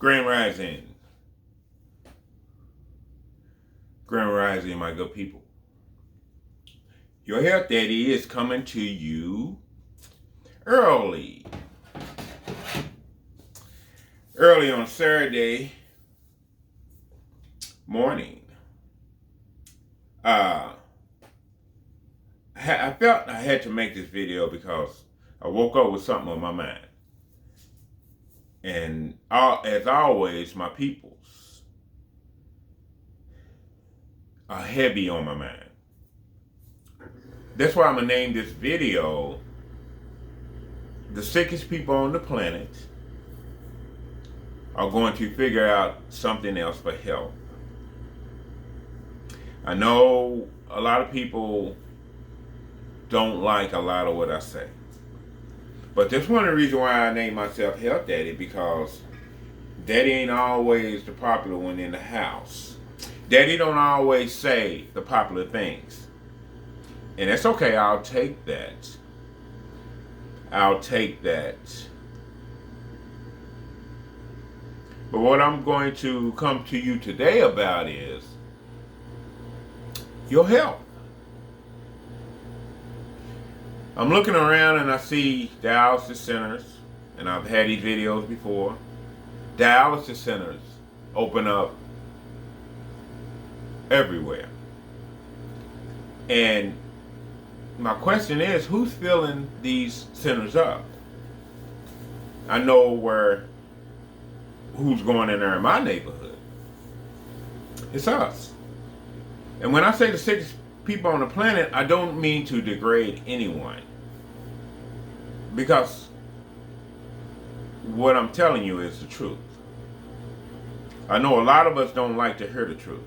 Grand Rising. Grand Rising, my good people. Your Health Daddy is coming to you early. Early on Saturday morning. I felt I had to make this video because I woke up with something on my mind. And as always, my peoples are heavy on my mind. That's why I'm going to name this video The Sickest People on the Planet Are Going to Figure Out Something Else for Health. I know a lot of people don't like a lot of what I say. But that's one of the reasons why I named myself Health Daddy, because Daddy ain't always the popular one in the house. Daddy don't always say the popular things. And that's okay, I'll take that. I'll take that. But what I'm going to come to you today about is your health. I'm looking around and I see dialysis centers, and I've had these videos before. Dialysis centers open up everywhere. And my question is, who's filling these centers up? I know who's going in there in my neighborhood. It's us. And when I say the sickest people on the planet, I don't mean to degrade anyone. Because what I'm telling you is the truth. I know a lot of us don't like to hear the truth.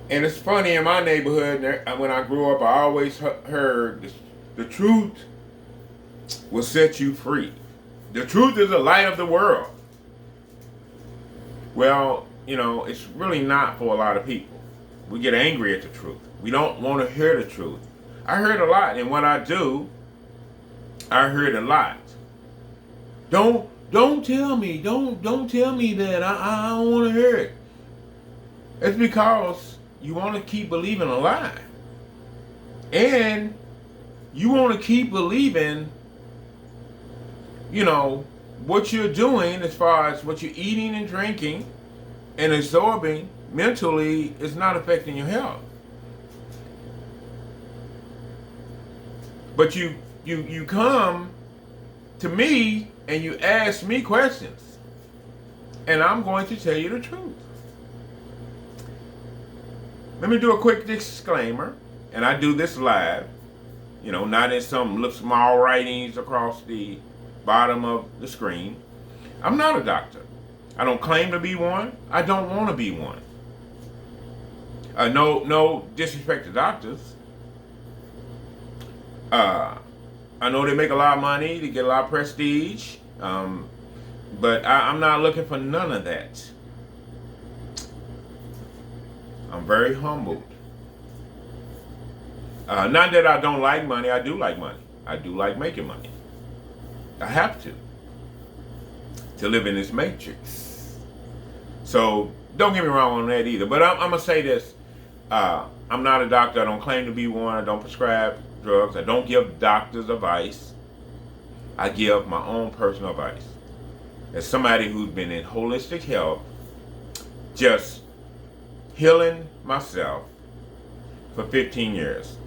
And it's funny, in my neighborhood, when I grew up, I always heard the truth will set you free. The truth is the light of the world. Well, it's really not for a lot of people. We get angry at the truth. We don't want to hear the truth. I heard a lot, and what I do, I heard a lot. Don't tell me. Don't tell me that. I don't want to hear it. It's because you want to keep believing a lie. And you want to keep believing, what you're doing as far as what you're eating and drinking and absorbing mentally is not affecting your health. But you come to me and you ask me questions, and I'm going to tell you the truth. Let me do a quick disclaimer, and I do this live, not in some little small writings across the bottom of the screen. I'm not a doctor. I don't claim to be one. I don't want to be one. No disrespect to doctors. I know they make a lot of money, they get a lot of prestige, but I'm not looking for none of that. I'm very humbled. Not that I don't like money. I do like money. I do like making money. I have to live in this matrix. So don't get me wrong on that either. But I'm going to say this. I'm not a doctor. I don't claim to be one. I don't prescribe drugs. I don't give doctors advice. I give my own personal advice. As somebody who's been in holistic health, just healing myself for 15 years.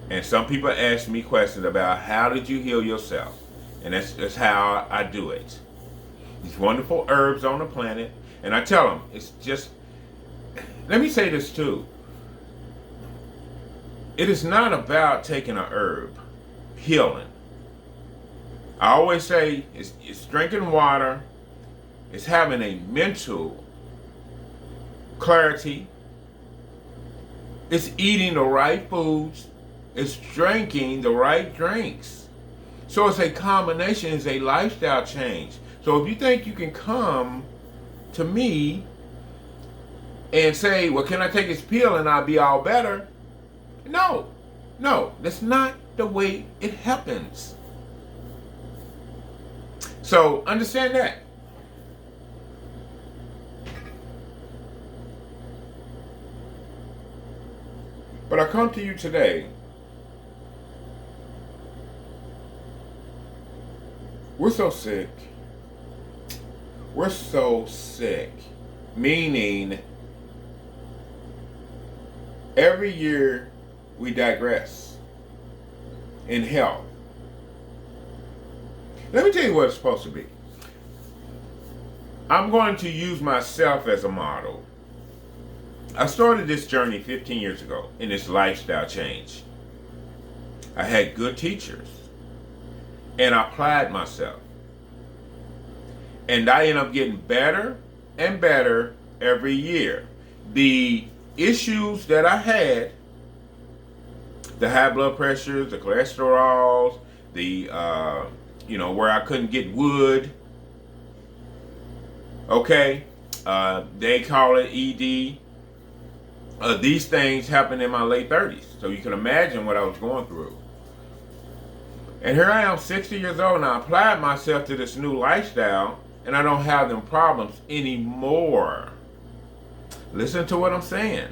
And some people ask me questions about how did you heal yourself? And that's how I do it. These wonderful herbs on the planet. And I tell them, it's just, let me say this too. It is not about taking an herb, healing. I always say it's drinking water, it's having a mental clarity, it's eating the right foods, it's drinking the right drinks. So it's a combination, it's a lifestyle change. So if you think you can come to me and say, well, can I take this pill and I'll be all better? No. No, that's not the way it happens. So understand that. But I come to you today. We're so sick. We're so sick. Meaning, every year we digress in health. Let me tell you what it's supposed to be. I'm going to use myself as a model. I started this journey 15 years ago in this lifestyle change. I had good teachers and I applied myself. And I ended up getting better and better every year. The issues that I had, the high blood pressures, the cholesterols, the, where I couldn't get wood, okay, they call it ED. These things happened in my late 30s. So you can imagine what I was going through. And here I am, 60 years old, and I applied myself to this new lifestyle, and I don't have them problems anymore. Listen to what I'm saying.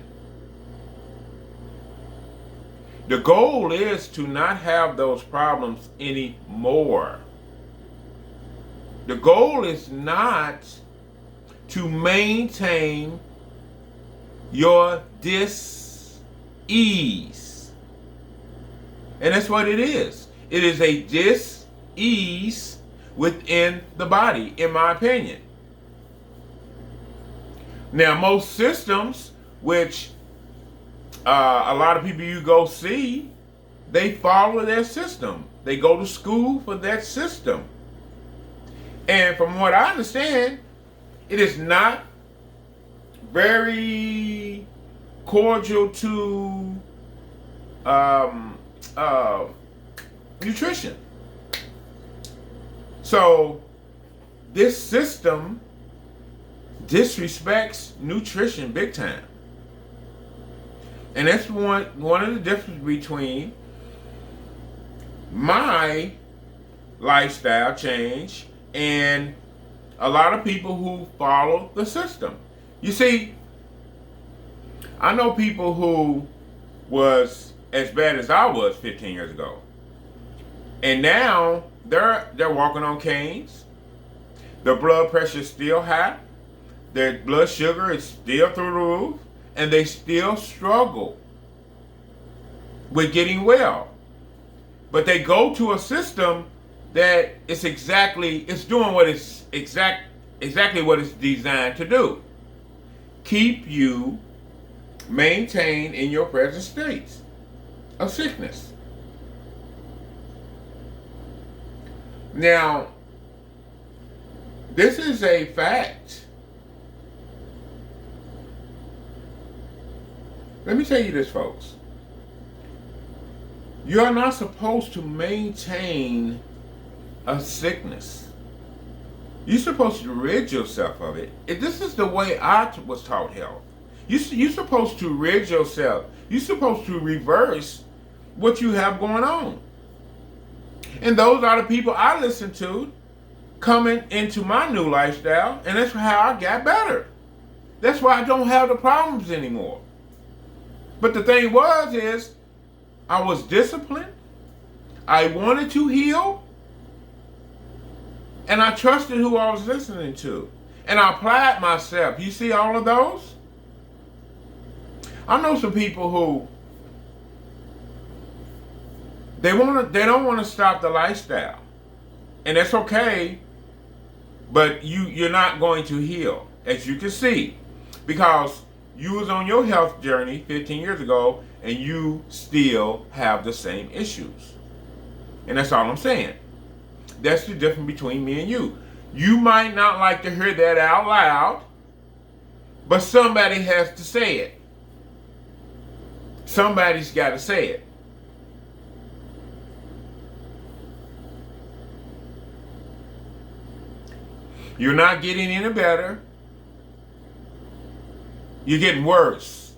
The goal is to not have those problems anymore. The goal is not to maintain your dis-ease. And that's what it is. It is a dis-ease within the body, in my opinion. Now, most systems, which a lot of people you go see, they follow their system. They go to school for that system. And from what I understand, it is not very cordial to nutrition. So this system disrespects nutrition big time. And that's one of the differences between my lifestyle change and a lot of people who follow the system. You see, I know people who was as bad as I was 15 years ago. And now they're walking on canes. Their blood pressure is still high. Their blood sugar is still through the roof. And they still struggle with getting well. But they go to a system that it's doing what it's exactly what it's designed to do. Keep you maintained in your present states of sickness. Now, this is a fact. Let me tell you this, folks. You are not supposed to maintain a sickness. You're supposed to rid yourself of it. This is the way I was taught health. You're supposed to rid yourself. You're supposed to reverse what you have going on. And those are the people I listen to coming into my new lifestyle, and that's how I got better. That's why I don't have the problems anymore. But the thing is I was disciplined. I wanted to heal. And I trusted who I was listening to. And I applied myself. You see all of those? I know some people who they don't want to stop the lifestyle. And that's okay. But you're not going to heal, as you can see. Because you was on your health journey 15 years ago, and you still have the same issues. And that's all I'm saying. That's the difference between me and you. You might not like to hear that out loud, but somebody has to say it. Somebody's got to say it. You're not getting any better. You're getting worse.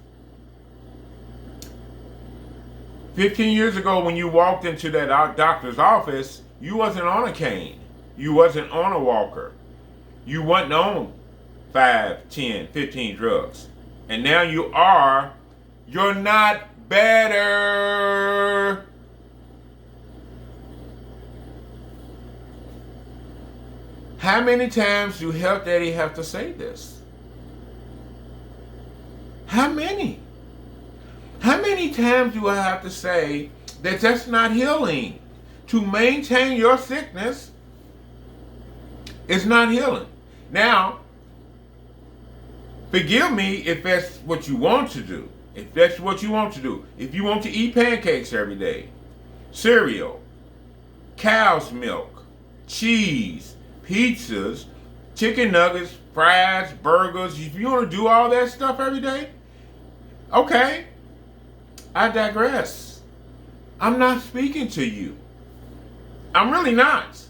15 years ago when you walked into that doctor's office, you wasn't on a cane. You wasn't on a walker. You wasn't on 5, 10, 15 drugs. And now you are. You're not better. How many times do Health Daddy have to say this? How many? How many times do I have to say that that's not healing? To maintain your sickness is not healing. Now, forgive me if that's what you want to do. If that's what you want to do. If you want to eat pancakes every day, cereal, cow's milk, cheese, pizzas, chicken nuggets, fries, burgers, if you want to do all that stuff every day, okay, I digress. I'm not speaking to you. I'm really not.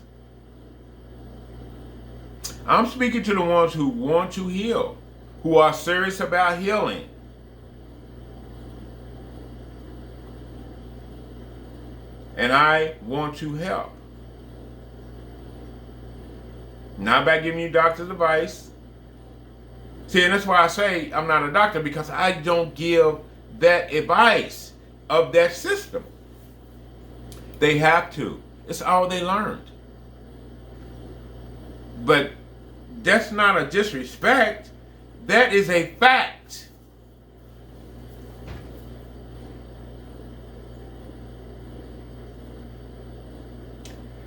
I'm speaking to the ones who want to heal, who are serious about healing. And I want to help. Not by giving you doctor's advice. See, and that's why I say I'm not a doctor, because I don't give that advice of that system. They have to. It's all they learned. But that's not a disrespect. That is a fact.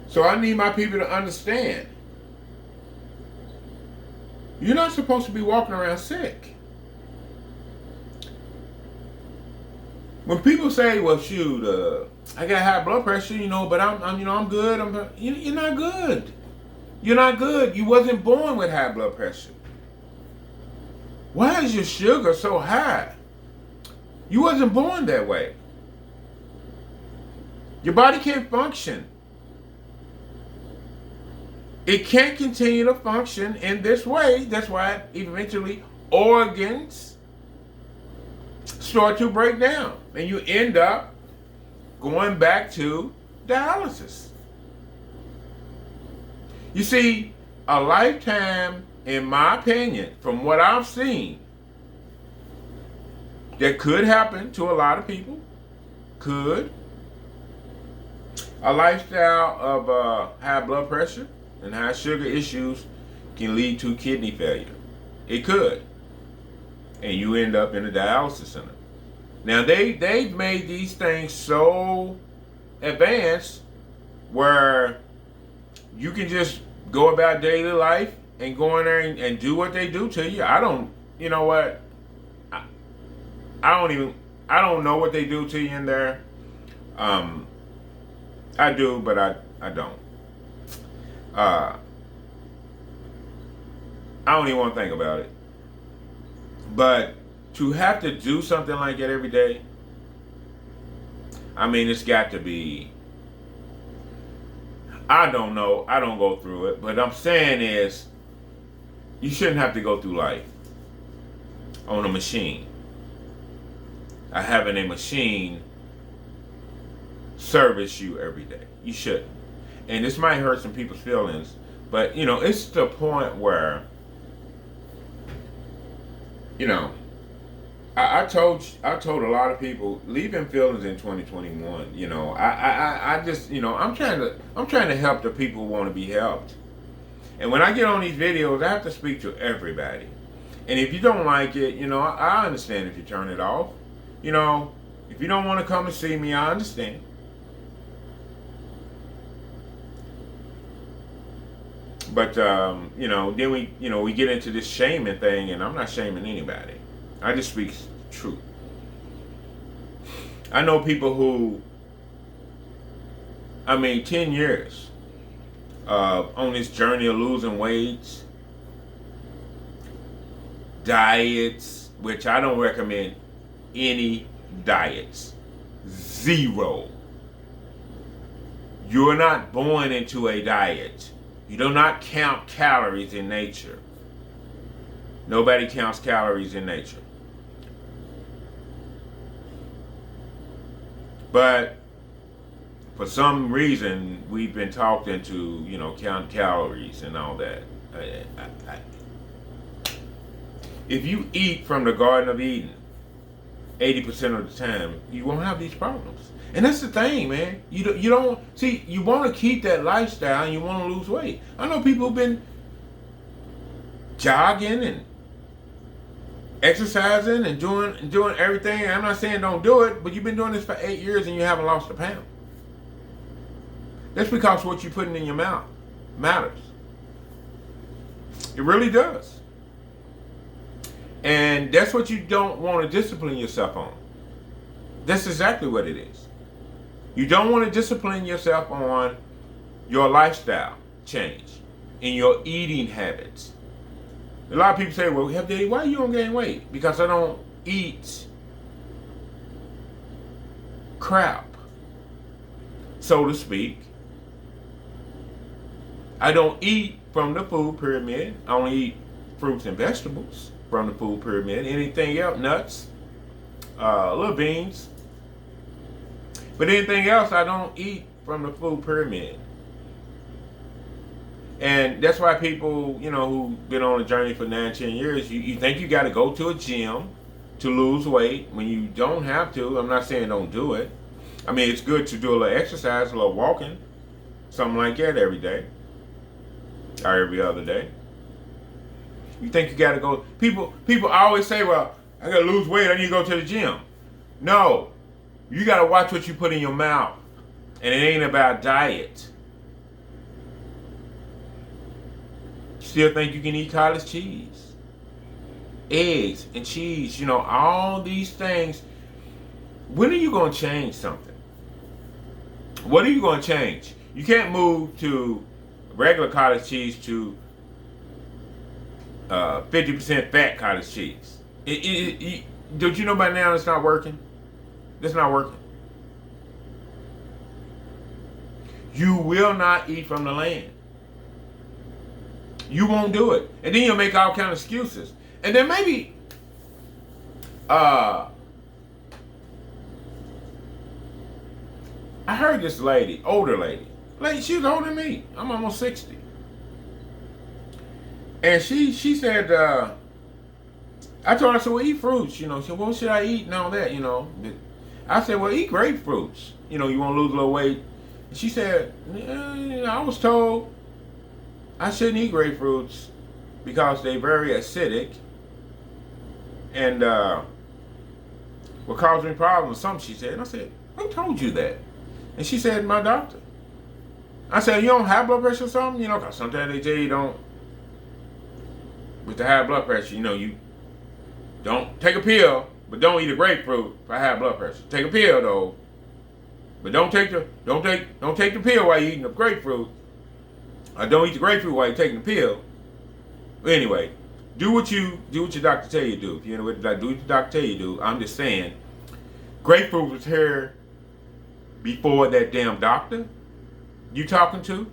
So I need my people to understand. You're not supposed to be walking around sick. When people say, "Well, shoot, I got high blood pressure, but I'm good," you're not good. You're not good. You wasn't born with high blood pressure. Why is your sugar so high? You wasn't born that way. Your body can't function. It can't continue to function in this way. That's why eventually organs start to break down. And you end up going back to dialysis. You see, a lifetime, in my opinion, from what I've seen, that could happen to a lot of people. Could. A lifestyle of high blood pressure and high sugar issues can lead to kidney failure. It could. And you end up in a dialysis center. Now, they've made these things so advanced where you can just go about daily life and go in there and do what they do to you. I don't know what they do to you in there. I do, but I don't. I don't even want to think about it. But to have to do something like that every day, it's got to be, I don't know, I don't go through it, but I'm saying is, you shouldn't have to go through life on a machine. Having a machine service you every day. You shouldn't. And this might hurt some people's feelings, but it's the point where, I told a lot of people, leaving feelings in 2021. I just, I'm trying to help the people who want to be helped. And when I get on these videos, I have to speak to everybody. And if you don't like it, I understand if you turn it off. If you don't want to come and see me, I understand. But then we get into this shaming thing, and I'm not shaming anybody. I just speak truth. I know people who, 10 years on this journey of losing weight, diets, which I don't recommend any diets. Zero. You're not born into a diet. You do not count calories in nature. Nobody counts calories in nature. But for some reason, we've been talked into, count calories and all that. If you eat from the Garden of Eden 80% of the time, you won't have these problems. And that's the thing, man. You don't see. You want to keep that lifestyle, and you want to lose weight. I know people who've been jogging and exercising and doing everything. I'm not saying don't do it, but you've been doing this for 8 years and you haven't lost a pound. That's because what you're putting in your mouth matters. It really does. And that's what you don't want to discipline yourself on. That's exactly what it is. You don't want to discipline yourself on your lifestyle change and your eating habits. A lot of people say, well, Daddy, why you don't gain weight? Because I don't eat crap, so to speak. I don't eat from the food pyramid. I only eat fruits and vegetables from the food pyramid. Anything else, nuts, little beans. But anything else, I don't eat from the food pyramid. And that's why people, who've been on a journey for 9, 10 years, you think you got to go to a gym to lose weight when you don't have to. I'm not saying don't do it. I mean, it's good to do a little exercise, a little walking, something like that every day or every other day. You think you got to go. People always say, well, I got to lose weight. I need to go to the gym. No, you got to watch what you put in your mouth. And it ain't about diet. Still think you can eat cottage cheese, eggs and cheese, all these things. When are you going to change something? What are you going to change? You can't move to regular cottage cheese to 50% fat cottage cheese. Don't you know by now it's not working? It's not working. You will not eat from the land. You won't do it. And then you'll make all kind of excuses. And then maybe I heard this lady, older lady, she was older than me. I'm almost 60. And she said, I told her, I said, well, eat fruits, She said, what should I eat and all that, I said, well, eat grapefruits. You want to lose a little weight. And she said, I was told I shouldn't eat grapefruits because they're very acidic and will cause me problems. Something she said. And I said, who told you that? And she said, my doctor. I said, you don't have blood pressure or something? Because sometimes they tell you don't. With the high blood pressure, you don't take a pill, but don't eat a grapefruit for high blood pressure. Take a pill though, but don't take the pill while you're eating the grapefruit. Or don't eat the grapefruit while you're taking the pill. But anyway, do what your doctor tell you to do. If you know what do what your doctor tell you to do. I'm just saying, grapefruit was here before that damn doctor you talking to.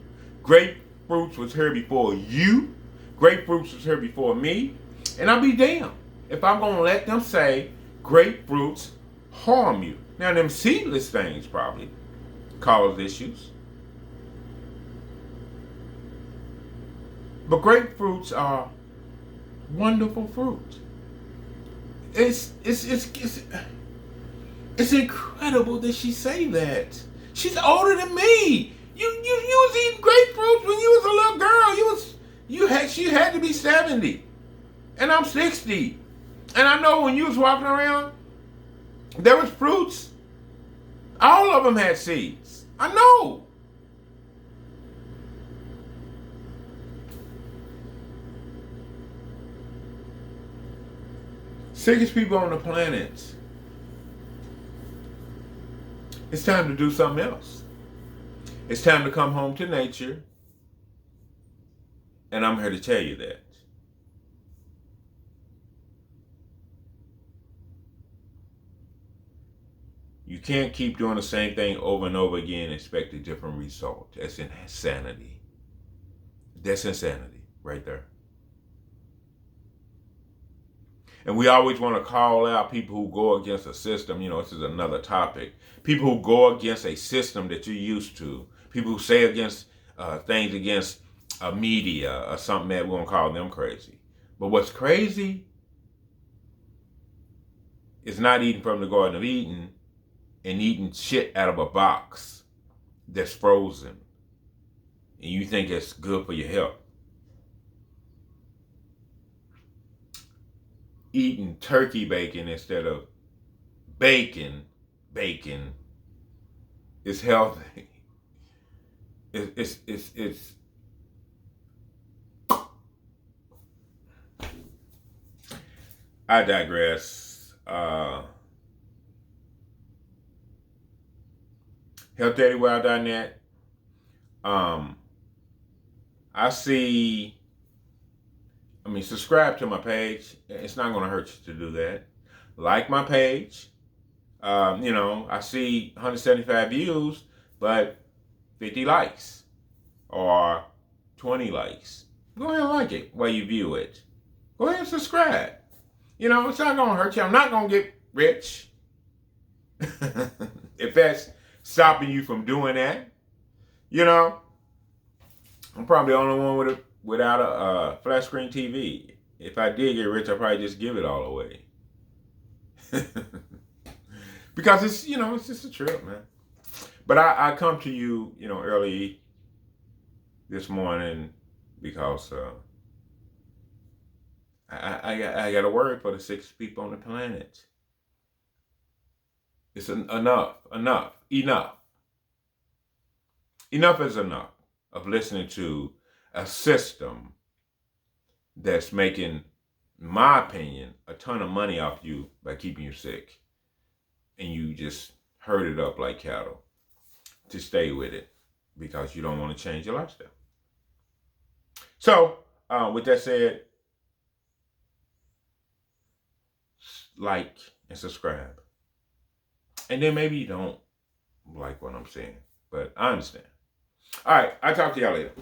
Grapefruits was here before you. Grapefruits was here before me. And I'll be damned if I'm going to let them say grapefruits harm you. Now, them seedless things probably cause issues. But grapefruits are wonderful fruit. It's incredible that she say that. She's older than me. You was eating grapefruits when you was a little girl. She had to be 70. And I'm 60. And I know when you was walking around, there was fruits. All of them had seeds. I know. Sickest people on the planet. It's time to do something else. It's time to come home to nature. And I'm here to tell you that. You can't keep doing the same thing over and over again and expect a different result. That's insanity. That's insanity right there. And we always want to call out people who go against a system. This is another topic. People who go against a system that you're used to. People who say against things against a media or something that we won't call them crazy. But what's crazy is not eating from the Garden of Eden and eating shit out of a box that's frozen. And you think it's good for your health. Eating turkey bacon instead of bacon is healthy. It's I digress. HealthDaddyWow.net. Subscribe to my page. It's not going to hurt you to do that. Like my page. I see 175 views, but 50 likes or 20 likes. Go ahead and like it while you view it. Go ahead and subscribe. It's not going to hurt you. I'm not going to get rich. If that's stopping you from doing that, I'm probably the only one without a flat screen TV. If I did get rich, I'd probably just give it all away. Because it's just a trip, man. But I come to you, early this morning because I got a word for the sickest people on the planet. It's enough. Enough is enough of listening to a system that's making, in my opinion, a ton of money off you by keeping you sick. And you just herd it up like cattle to stay with it because you don't want to change your lifestyle. So, with that said, like and subscribe. And then maybe you don't like what I'm saying, but I understand. All right, I'll talk to y'all later.